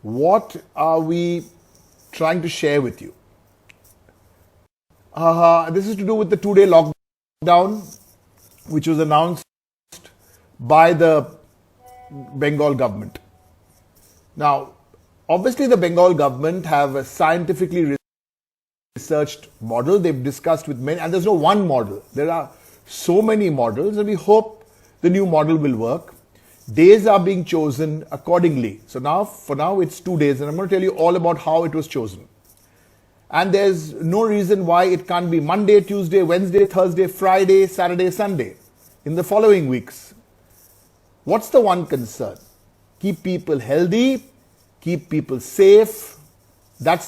what are we trying to share with you? This is to do with the 2-day lockdown, which was announced by the Bengal government. Now, obviously the Bengal government have a scientifically researched model. They've discussed with many, and there's no one model. There are so many models, and we hope the new model will work. Days are being chosen accordingly. So now, for now, it's 2 days, and I'm going to tell you all about how it was chosen. And there's no reason why it can't be Monday, Tuesday, Wednesday, Thursday, Friday, Saturday, Sunday in the following weeks. What's the one concern? Keep people healthy, keep people safe. That's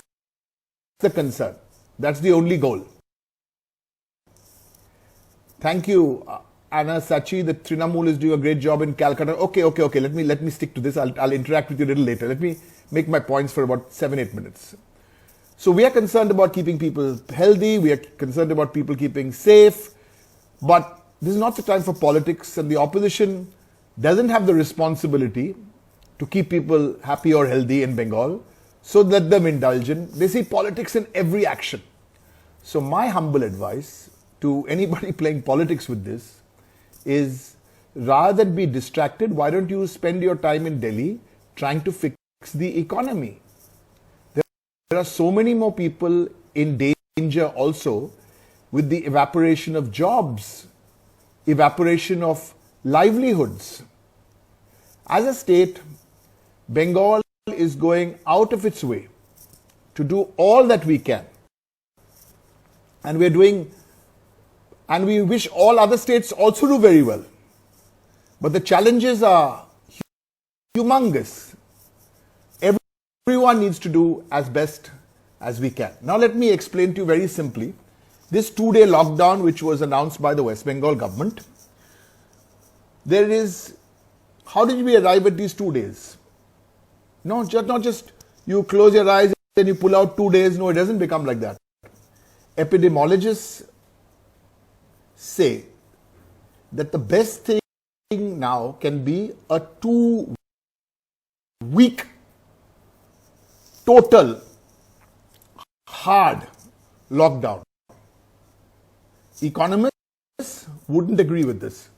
the concern. That's the only goal. Thank you, Anna Sachi. The Trinamool is doing a great job in Calcutta. Okay. Let me stick to this. I'll interact with you a little later. Let me make my points for about 7-8 minutes. So we are concerned about keeping people healthy. We are concerned about people keeping safe. But this is not the time for politics, and the opposition doesn't have the responsibility to keep people happy or healthy in Bengal. So let them indulge in. They see politics in every action. So my humble advice to anybody playing politics with this is, rather than be distracted, why don't you spend your time in Delhi trying to fix the economy? There are so many more people in danger also with the evaporation of jobs, evaporation of livelihoods. As a state, Bengal is going out of its way to do all that we can. And we wish all other states also do very well. But the challenges are humongous. Everyone needs to do as best as we can. Now let me explain to you very simply. This 2-day lockdown, which was announced by the West Bengal government, how did we arrive at these 2 days? No, not just you close your eyes and you pull out 2 days. No, it doesn't become like that. Epidemiologists say that the best thing now can be a 2-week total hard lockdown. Economists wouldn't agree with this.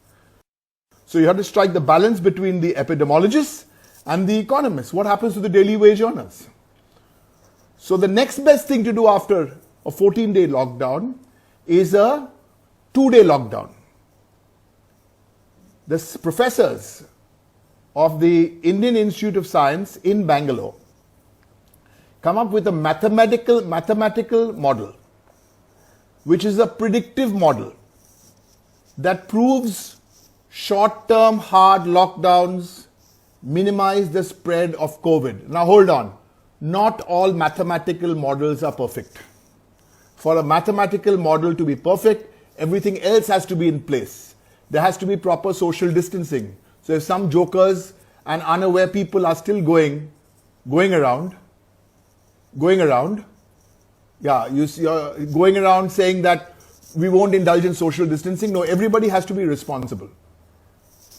So you have to strike the balance between the epidemiologists and the economists. What happens to the daily wage earners? So the next best thing to do after a 14-day lockdown is a 2-day lockdown. The professors of the Indian Institute of Science in Bangalore come up with a mathematical model, which is a predictive model that proves short-term hard lockdowns minimize the spread of COVID. Now hold on. Not all mathematical models are perfect. For a mathematical model to be perfect, everything else has to be in place. There has to be proper social distancing. So if some jokers and unaware people are still going around saying that we won't indulge in social distancing. No, everybody has to be responsible.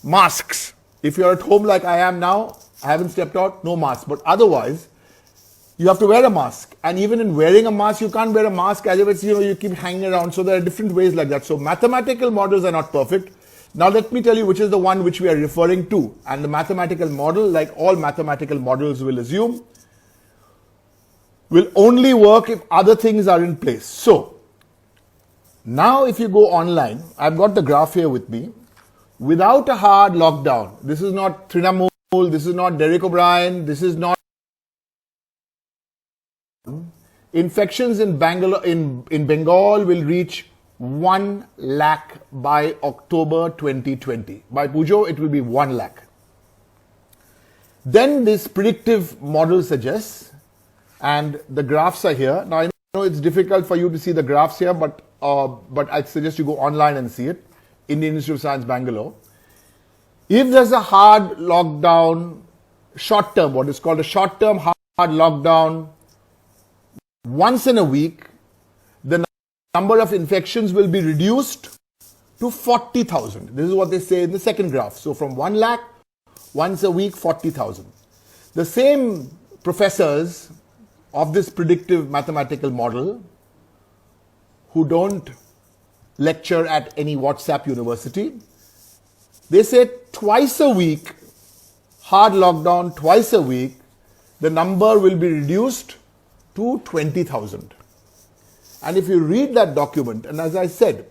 Masks. If you're at home like I am now, I haven't stepped out, no mask. But otherwise, you have to wear a mask. And even in wearing a mask, you can't wear a mask as if it's, you keep hanging around. So there are different ways like that. So mathematical models are not perfect. Now let me tell you which is the one which we are referring to. And the mathematical model, like all mathematical models will assume, will only work if other things are in place. So now if you go online, I've got the graph here with me. Without a hard lockdown, this is not Trinamool, this is not Derek O'Brien, this is not infections in Bengal will reach 1 lakh by October 2020. By Pujo, it will be 1 lakh. Then this predictive model suggests, and the graphs are here. Now I know it's difficult for you to see the graphs here, but I suggest you go online and see it. Indian Institute of Science, Bangalore. If there's a hard lockdown, short-term, what is called a short-term hard lockdown, once in a week, the number of infections will be reduced to 40,000. This is what they say in the second graph. So from 1 lakh, once a week, 40,000. The same professors of this predictive mathematical model who don't lecture at any WhatsApp university. They say twice a week, hard lockdown, twice a week, the number will be reduced to 20,000. And if you read that document, and as I said,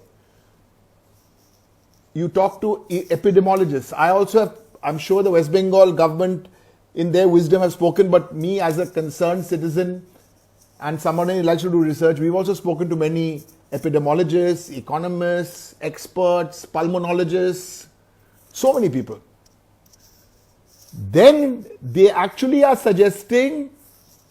you talk to epidemiologists. I'm sure the West Bengal government in their wisdom have spoken, but me as a concerned citizen and someone who likes to do research, we've also spoken to many epidemiologists, economists, experts, pulmonologists, so many people. Then they actually are suggesting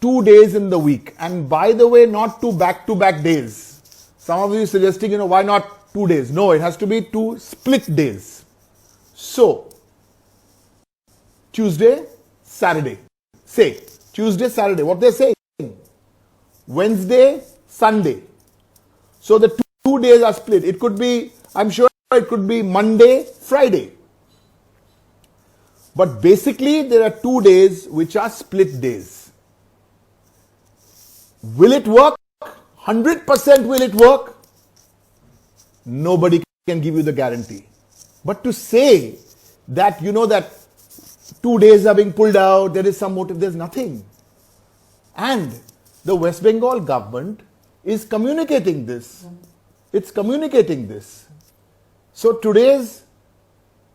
2 days in the week. And by the way, not 2 back-to-back days. Some of you suggesting, why not 2 days? No, it has to be 2 split days. So, Tuesday, Saturday. Say, Tuesday, Saturday. What they're saying? Wednesday, Sunday. So the 2 days are split. It could be, I'm sure it could be Monday, Friday. But basically, there are 2 days which are split days. Will it work? 100% will it work? Nobody can give you the guarantee. But to say that, that 2 days are being pulled out, there is some motive, there's nothing. And the West Bengal government is communicating this. It's communicating this. So today's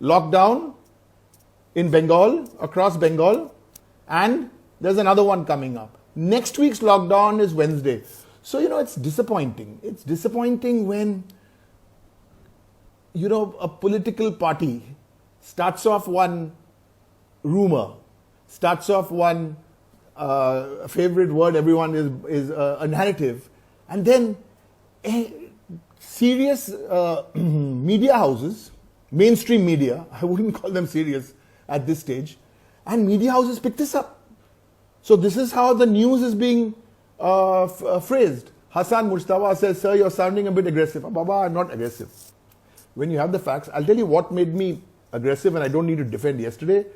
lockdown in Bengal, across Bengal, and there's another one coming up. Next week's lockdown is Wednesday. So, it's disappointing. It's disappointing when, a political party starts off one rumor, starts off one favorite word, everyone is a narrative, and then serious media houses, mainstream media, I wouldn't call them serious at this stage, and media houses pick this up. So this is how the news is being phrased. Hassan Mustafa says, sir, you're sounding a bit aggressive. Baba, I'm not aggressive. When you have the facts, I'll tell you what made me aggressive, and I don't need to defend yesterday.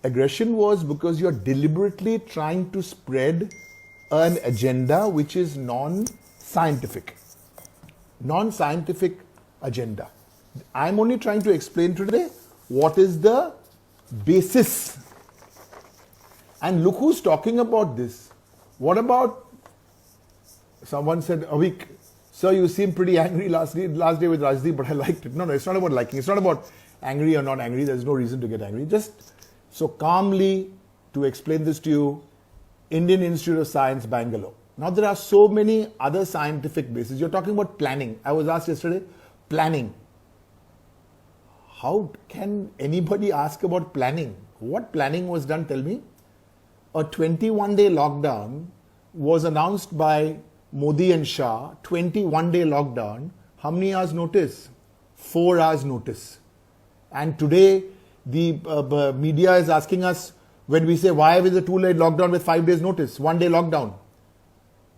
Aggression was because you're deliberately trying to spread an agenda which is non-scientific. Non-scientific agenda. I'm only trying to explain today what is the basis. And look who's talking about this. What about, someone said, Avik, sir, you seemed pretty angry last day with Rajdeep, but I liked it. No, it's not about liking. It's not about angry or not angry. There's no reason to get angry. Just so calmly to explain this to you, Indian Institute of Science, Bangalore. Now there are so many other scientific bases. You're talking about planning. I was asked yesterday, planning. How can anybody ask about planning? What planning was done, tell me? A 21-day lockdown was announced by Modi and Shah. 21-day lockdown. How many hours notice? 4 hours notice. And today, the media is asking us, when we say, why is a 2-day lockdown with 5 days notice? 1-day lockdown.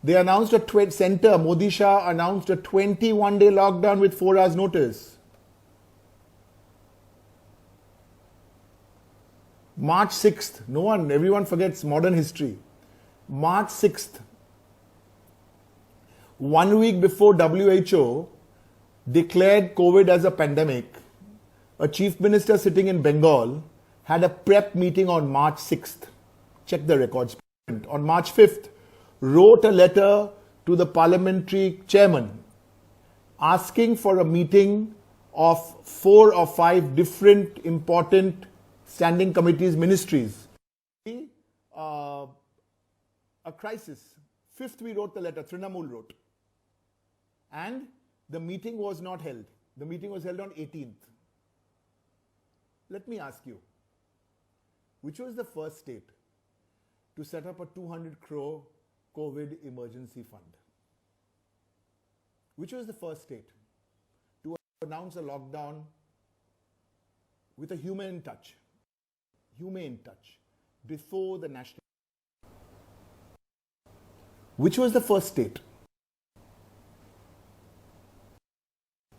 They announced Modi Shah announced a 21-day lockdown with 4 hours notice. March 6th, everyone forgets modern history. March 6th, 1 week before WHO declared COVID as a pandemic, a chief minister sitting in Bengal had a prep meeting on March 6th. Check the records. On March 5th, wrote a letter to the parliamentary chairman asking for a meeting of 4 or 5 different important standing committees, ministries. A crisis. 5th, we wrote the letter, Trinamool wrote. And the meeting was not held. The meeting was held on 18th. Let me ask you, which was the first state to set up a 200 crore COVID emergency fund? Which was the first state to announce a lockdown with a humane touch before the national? Which was the first state?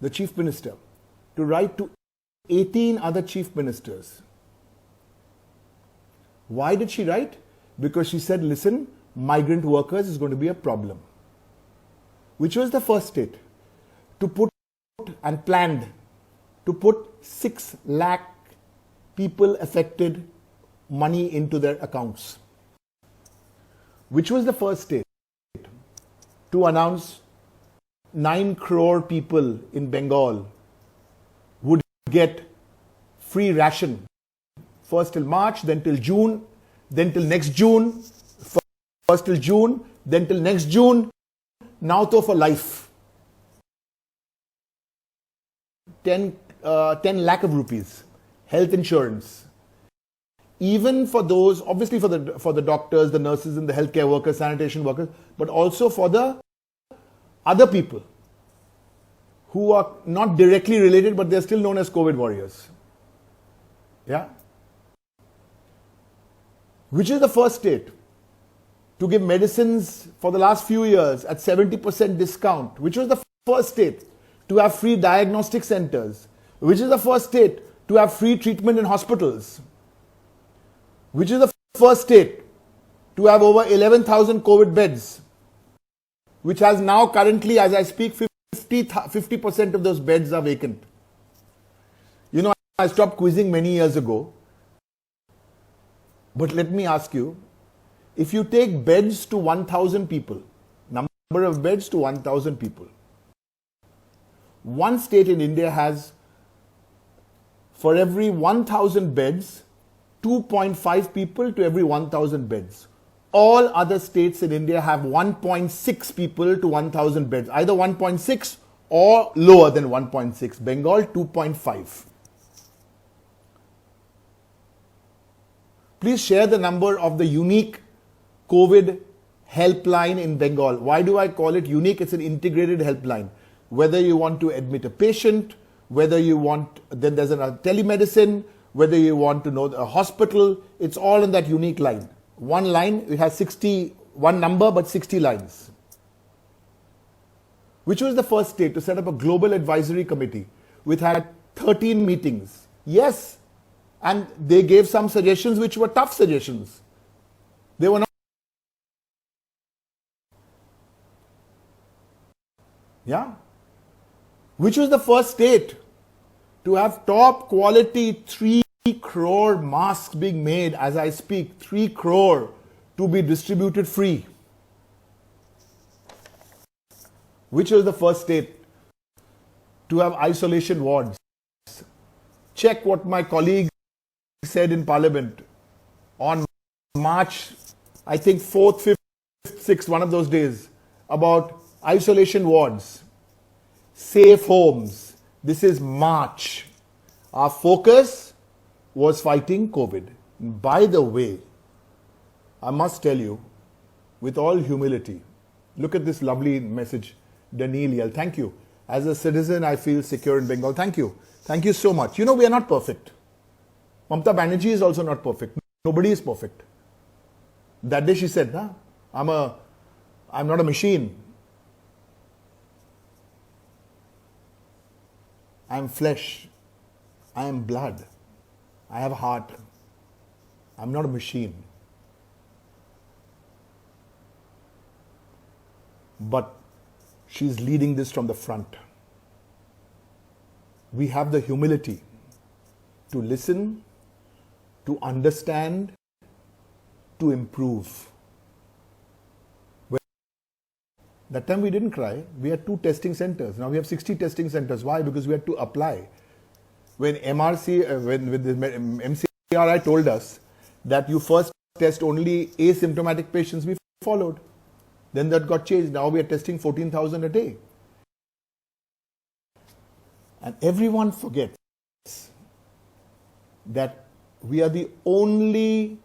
The chief minister to write to 18 other chief ministers. Why did she write? because she said, listen, migrant workers is going to be a problem. Which was the first state to put and planned to put 6 lakh people affected money into their accounts. Which was the first state to announce 9 crore people in Bengal would get free ration. First till March, then till June, then till next June, first till June, then till next June, now to for life. 10 lakh of rupees, health insurance. Even for those, obviously for the doctors, the nurses and the healthcare workers, sanitation workers, but also for the other people who are not directly related, but they're still known as COVID warriors. Yeah? Which is the first state to give medicines for the last few years at 70% discount? Which was the first state to have free diagnostic centers? Which is the first state to have free treatment in hospitals? Which is the first state to have over 11,000 COVID beds? Which has now currently, as I speak, 50% of those beds are vacant. You know, I stopped quizzing many years ago. But let me ask you, if you take beds to 1,000 people, number of beds to 1,000 people, one state in India has, for every 1,000 beds, 2.5 people to every 1,000 beds. All other states in India have 1.6 people to 1,000 beds, either 1.6 or lower than 1.6. Bengal, 2.5. Please share the number of the unique COVID helpline in Bengal. Why do I call it unique? It's an integrated helpline. Whether you want to admit a patient, whether you want, then there's a telemedicine, whether you want to know a hospital, it's all in that unique line. One line, it has one number, but 60 lines. Which was the first state to set up a global advisory committee, which had 13 meetings. Yes, and they gave some suggestions which were tough suggestions. They were not. Yeah. Which was the first state to have top quality 3 crore masks being made as I speak, 3 crore to be distributed free. Which was the first state to have isolation wards. Check what my colleague said in Parliament on March, I think 4th, 5th, 6th, one of those days, about isolation wards, safe homes. This is March. Our focus was fighting COVID. By the way, I must tell you, with all humility, look at this lovely message, Daniel. Thank you. As a citizen, I feel secure in Bengal. Thank you. Thank you so much. You know, we are not perfect. Mamata Banerjee is also not perfect. Nobody is perfect. That day she said, nah, I'm not a machine. I am flesh. I am blood. I have a heart. I'm not a machine. But she's leading this from the front. We have the humility to listen, to understand, to improve. That time we didn't cry. We had 2 testing centers. Now we have 60 testing centers. Why? Because we had to apply. When with the MCRI told us that you first test only asymptomatic patients, we followed. Then that got changed. Now we are testing 14,000 a day. And everyone forgets that we are the only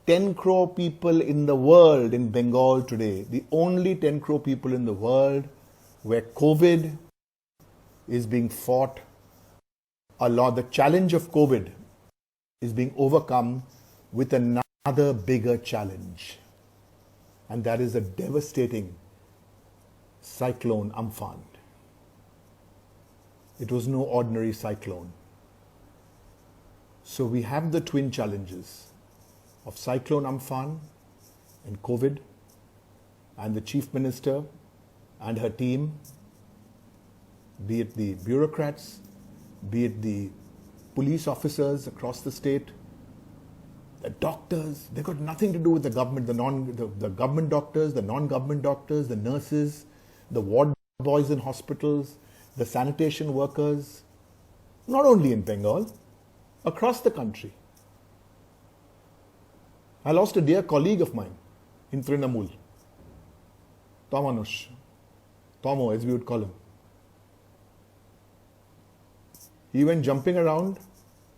10 crore people in the world in Bengal today, the only 10 crore people in the world where COVID is being fought a lot. The challenge of COVID is being overcome with another bigger challenge. And that is a devastating cyclone Amphan. It was no ordinary cyclone. So we have the twin challenges. of Cyclone Amphan and COVID, and the Chief Minister and her team, be it the bureaucrats, be it the police officers across the state, the doctors, they got nothing to do with the government, the government doctors, the non-government doctors, the nurses, the ward boys in hospitals, the sanitation workers, not only in Bengal, across the country. I lost a dear colleague of mine in Trinamool, Tomanush, Tomo as we would call him. He went jumping around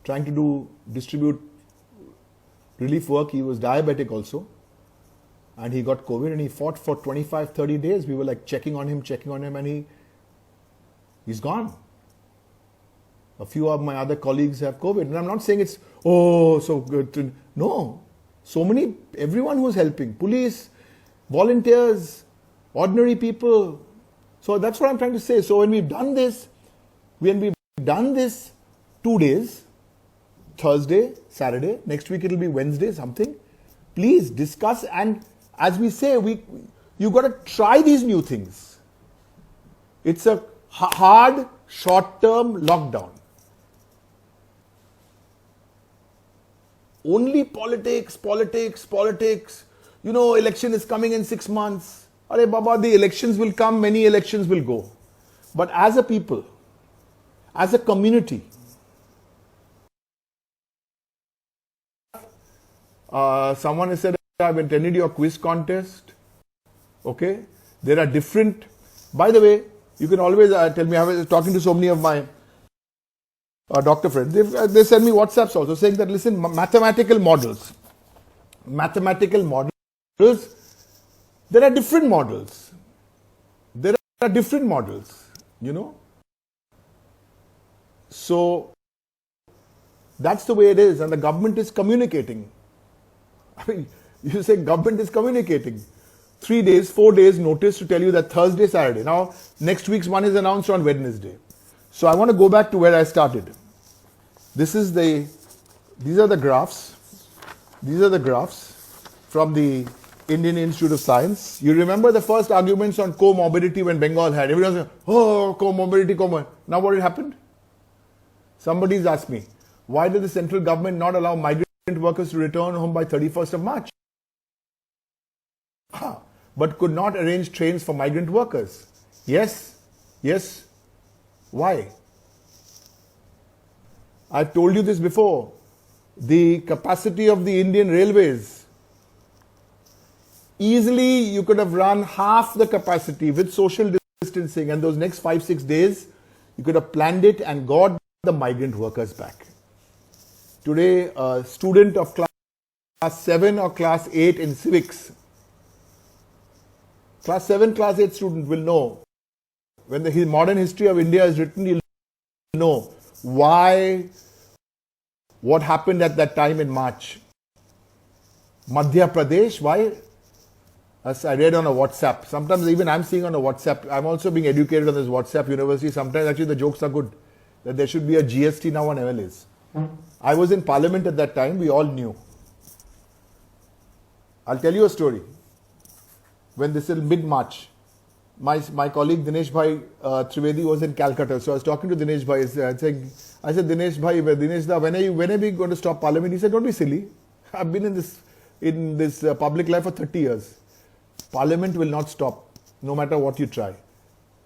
trying to distribute relief work. He was diabetic also, and he got COVID, and he fought for 25-30 days. We were like checking on him, and he's gone. A few of my other colleagues have COVID, and I'm not saying it's so good. No, everyone who's helping, police, volunteers, ordinary people. So that's what I'm trying to say. So when we've done this 2 days, Thursday, Saturday, next week it'll be Wednesday, something. Please discuss, and as we say, you got to try these new things. It's a hard, short-term lockdown. Only politics. Election is coming in 6 months. Arey Baba, the elections will come, many elections will go. But as a people, as a community, someone has said, I've attended your quiz contest. Okay? There are different, by the way, you can always tell me, I was talking to so many of my doctor friends. They send me WhatsApps also saying that, listen, mathematical models, there are different models. So, that's the way it is, and the government is communicating. I mean, you say government is communicating. 3 days, 4 days notice to tell you that Thursday, Saturday. Now, next week's one is announced on Wednesday. So I want to go back to where I started. These are the graphs. These are the graphs from the Indian Institute of Science. You remember the first arguments on comorbidity when Bengal had. Everyone was saying, comorbidity. Now what had happened? Somebody's asked me, why did the central government not allow migrant workers to return home by 31st of March? But could not arrange trains for migrant workers. Yes. Why? I've told you this before. The capacity of the Indian Railways, easily you could have run half the capacity with social distancing, and those next 5-6 days, you could have planned it and got the migrant workers back. Today, a student of class 7 or class 8 in civics, class 7, class 8 student will know, when the modern history of India is written, you'll know why, what happened at that time in March. Madhya Pradesh, why? As I read on a WhatsApp, sometimes even I'm seeing on a WhatsApp, I'm also being educated on this WhatsApp university, sometimes actually the jokes are good, that there should be a GST now on MLAs. I was in Parliament at that time, we all knew. I'll tell you a story. When this is mid-March, my colleague Dinesh Bhai Trivedi was in Calcutta. So I was talking to Dinesh Bhai. I said, Dinesh Bhai, when are we going to stop Parliament? He said, don't be silly. I've been in this public life for 30 years. Parliament will not stop, no matter what you try.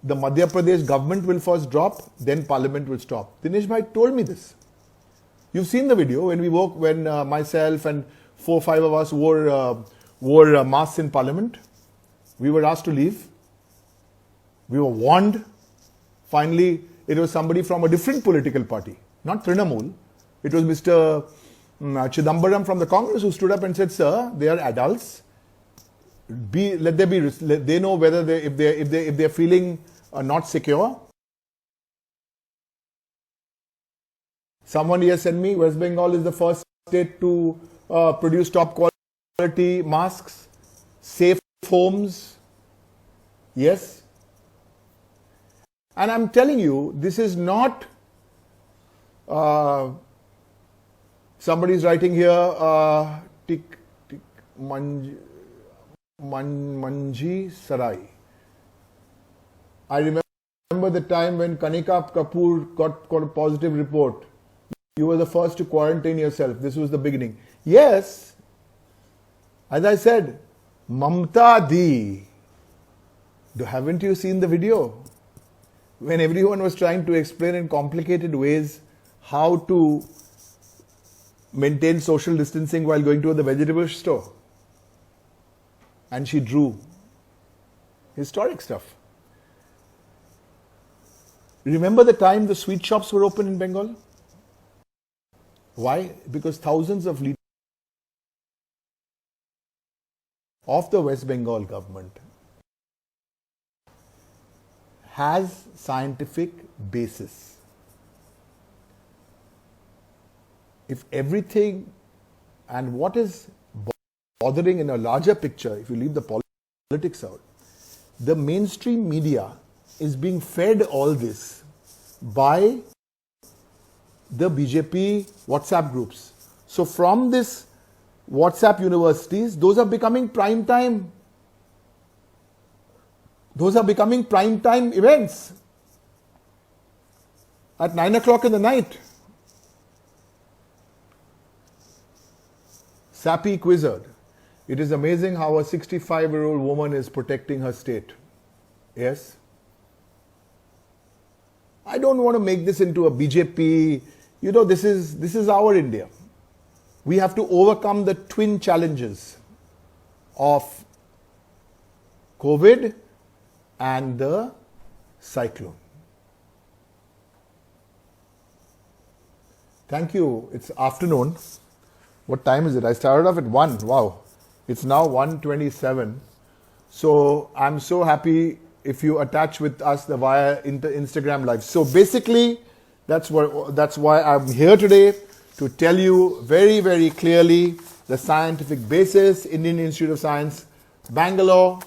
The Madhya Pradesh government will first drop, then Parliament will stop. Dinesh Bhai told me this. You've seen the video when myself and 4 or 5 of us wore masks in Parliament. We were asked to leave. We were warned. Finally, it was somebody from a different political party, not Trinamool. It was Mr. Chidambaram from the Congress who stood up and said, sir, they are adults. They know whether if they're feeling not secure. Someone here sent me, West Bengal is the first state to produce top quality masks, safe homes. Yes. And I'm telling you, this is not, somebody's writing here, Tik Tik Manji Sarai. I remember the time when Kanika Kapoor got a positive report. You were the first to quarantine yourself. This was the beginning. Yes, as I said, Mamta Di. Haven't you seen the video? When everyone was trying to explain in complicated ways how to maintain social distancing while going to the vegetable store. And she drew historic stuff. Remember the time the sweet shops were open in Bengal? Why? Because thousands of liters of the West Bengal government has scientific basis. If everything and what is bothering in a larger picture, if you leave the politics out, the mainstream media is being fed all this by the BJP WhatsApp groups. So from this WhatsApp universities, those are becoming prime time. Those are becoming prime time events at 9 o'clock in the night. Sappy Quizzard. It is amazing how a 65-year-old woman is protecting her state. Yes? I don't want to make this into a BJP. You know, this is our India. We have to overcome the twin challenges of COVID and the cyclone. Thank you. It's afternoon. What time is it? I started off at 1. Wow. It's now 1:27. So I'm so happy if you attach with us via Instagram Live. So basically, that's why I'm here today, to tell you very, very clearly the scientific basis. Indian Institute of Science, Bangalore.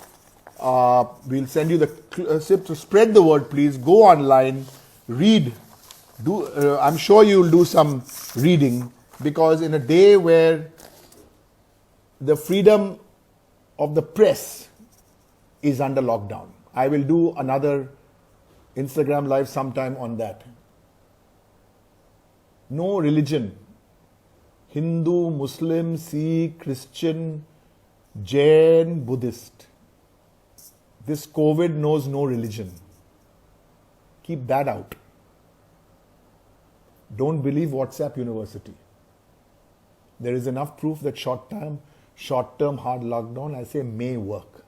We'll send you the SIP. So spread the word, please. Go online, read. I'm sure you'll do some reading, because in a day where the freedom of the press is under lockdown, I will do another Instagram Live sometime on that. No religion, Hindu, Muslim, Sikh, Christian, Jain, Buddhist. This COVID knows no religion. Keep that out. Don't believe WhatsApp University. There is enough proof that short-term hard lockdown, I say, may work.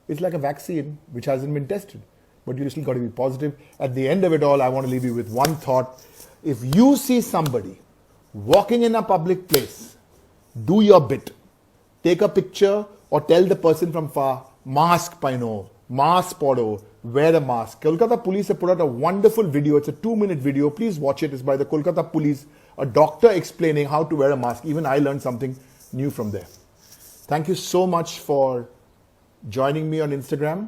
It's like a vaccine which hasn't been tested, but you still got to be positive. At the end of it all, I want to leave you with one thought. If you see somebody walking in a public place, do your bit. Take a picture or tell the person from far, mask paino, mask podo, wear a mask. Kolkata police have put out a wonderful video. It's a 2-minute video. Please watch it. It's by the Kolkata police, a doctor explaining how to wear a mask. Even I learned something new from there. Thank you so much for joining me on Instagram.